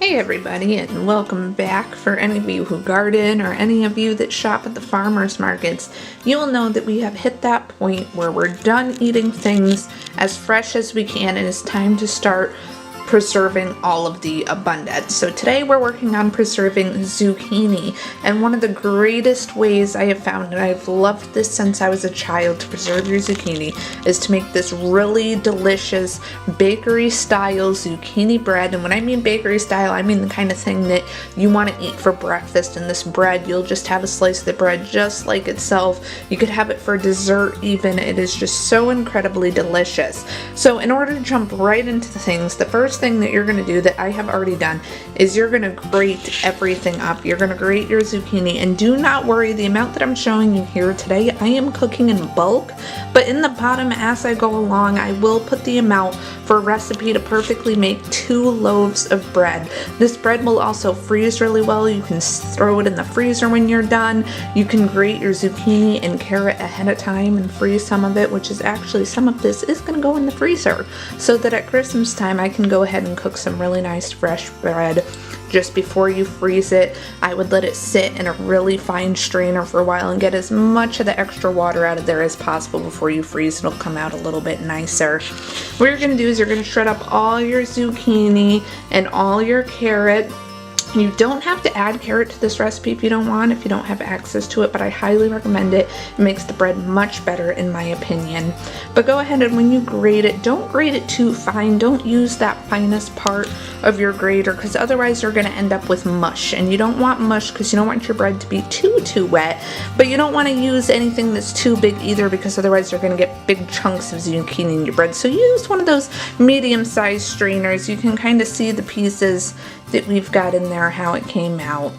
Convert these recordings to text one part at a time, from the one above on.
Hey everybody, and welcome back. For any of you who garden or any of you that shop at the farmers markets, you will know that we have hit that point where we're done eating things as fresh as we can and it's time to start preserving all of the abundance. So today we're working on preserving zucchini, and one of the greatest ways I have found, and I've loved this since I was a child, to preserve your zucchini is to make this really delicious bakery style zucchini bread. And when I mean bakery style, I mean the kind of thing that you want to eat for breakfast. And this bread, you'll just have a slice of the bread just like itself. You could have it for dessert even. It is just so incredibly delicious. So in order to jump right into the things, the first thing that you're going to do that I have already done is you're going to grate everything up. You're going to grate your zucchini, and do not worry, the amount that I'm showing you here today, I am cooking in bulk, but in the bottom as I go along, I will put the amount for a recipe to perfectly make 2 loaves of bread. This bread will also freeze really well. You can throw it in the freezer when you're done. You can grate your zucchini and carrot ahead of time and freeze some of it, which is actually, some of this is going to go in the freezer so that at Christmas time I can go ahead and cook some really nice fresh bread. Just before you freeze it, I would let it sit in a really fine strainer for a while and get as much of the extra water out of there as possible before you freeze. It'll come out a little bit nicer. What you're going to do is you're going to shred up all your zucchini and all your carrot. You don't have to add carrot to this recipe if you don't want, if you don't have access to it, but I highly recommend it. It makes the bread much better in my opinion. But go ahead and when you grate it, don't grate it too fine. Don't use that finest part of your grater, because otherwise you're going to end up with mush. And you don't want mush because you don't want your bread to be too wet, but you don't want to use anything that's too big either, because otherwise you're going to get big chunks of zucchini in your bread. So use one of those medium-sized strainers. You can kind of see the pieces that we've got in there, how it came out,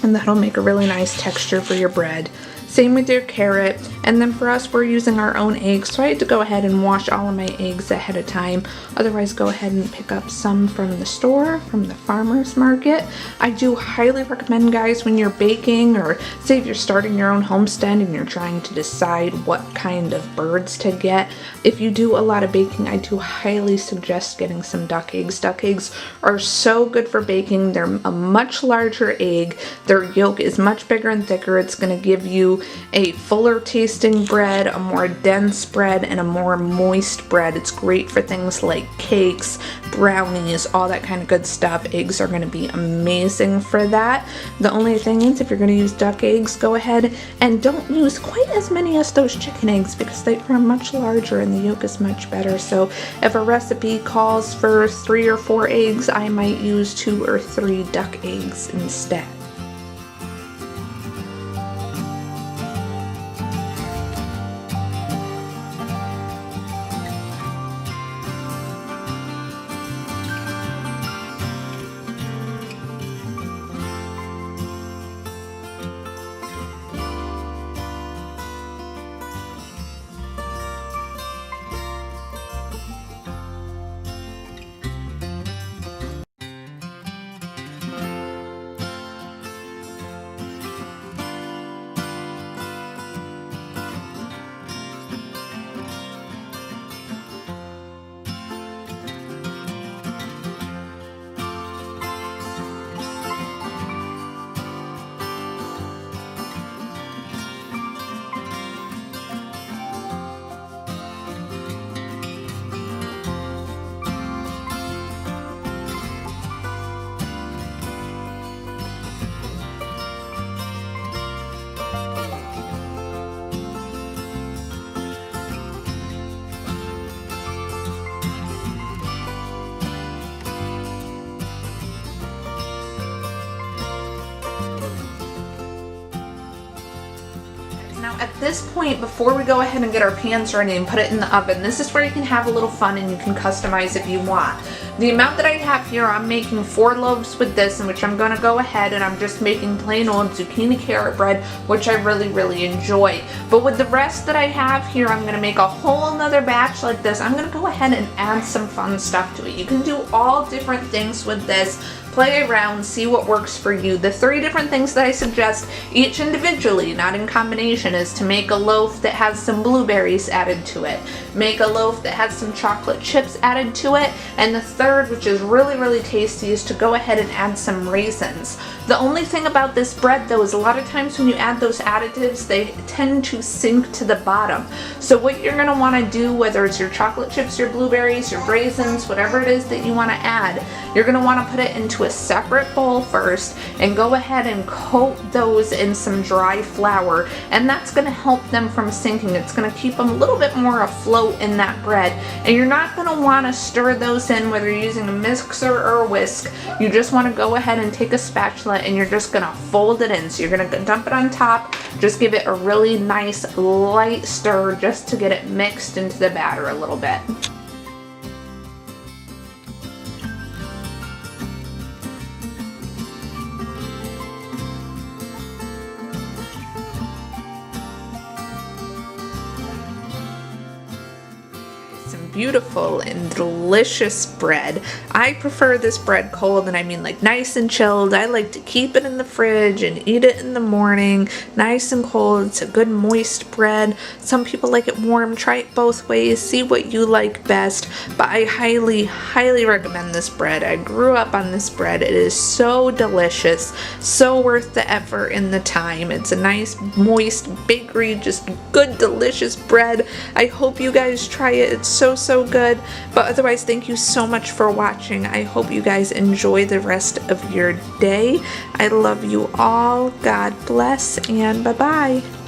and that'll make a really nice texture for your bread. Same with your carrot. And then for us, we're using our own eggs, so I had to go ahead and wash all of my eggs ahead of time. Otherwise, go ahead and pick up some from the store, from the farmer's market. I do highly recommend, guys, when you're baking, or say if you're starting your own homestead and you're trying to decide what kind of birds to get, if you do a lot of baking, I do highly suggest getting some duck eggs. Duck eggs are so good for baking. They're a much larger egg. Their yolk is much bigger and thicker. It's going to give you a fuller tasting bread, a more dense bread, and a more moist bread. It's great for things like cakes, brownies, all that kind of good stuff. Eggs are going to be amazing for that. The only thing is, if you're going to use duck eggs, go ahead and don't use quite as many as those chicken eggs, because they are much larger and the yolk is much better. So if a recipe calls for 3 or 4 eggs, I might use 2 or 3 duck eggs instead. Now at this point, before we go ahead and get our pans ready and put it in the oven, this is where you can have a little fun and you can customize if you want. The amount that I have here, I'm making 4 loaves with this, in which I'm going to go ahead and I'm just making plain old zucchini carrot bread, which I really enjoy. But with the rest that I have here, I'm going to make a whole nother batch like this. I'm going to go ahead and add some fun stuff to it. You can do all different things with this. Play around, see what works for you. The 3 different things that I suggest, each individually, not in combination, is to make a loaf that has some blueberries added to it. Make a loaf that has some chocolate chips added to it. And the third, which is really, really tasty, is to go ahead and add some raisins. The only thing about this bread though is a lot of times when you add those additives, they tend to sink to the bottom. So what you're gonna wanna do, whether it's your chocolate chips, your blueberries, your raisins, whatever it is that you wanna add, you're gonna wanna put it into a separate bowl first and go ahead and coat those in some dry flour, and that's gonna help them from sinking. It's gonna keep them a little bit more afloat in that bread. And you're not gonna wanna stir those in whether you're using a mixer or a whisk. You just wanna go ahead and take a spatula and you're just gonna fold it in. So you're gonna dump it on top, just give it a really nice light stir just to get it mixed into the batter a little bit. Beautiful and delicious bread. I prefer this bread cold, and I mean like nice and chilled. I like to keep it in the fridge and eat it in the morning, nice and cold. It's a good moist bread. Some people like it warm. Try it both ways, see what you like best, but I highly, highly recommend this bread. I grew up on this bread. It is so delicious, so worth the effort and the time. It's a nice moist bakery, just good delicious bread. I hope you guys try it. It's so good. But otherwise, thank you so much for watching. I hope you guys enjoy the rest of your day. I love you all. God bless, and bye-bye.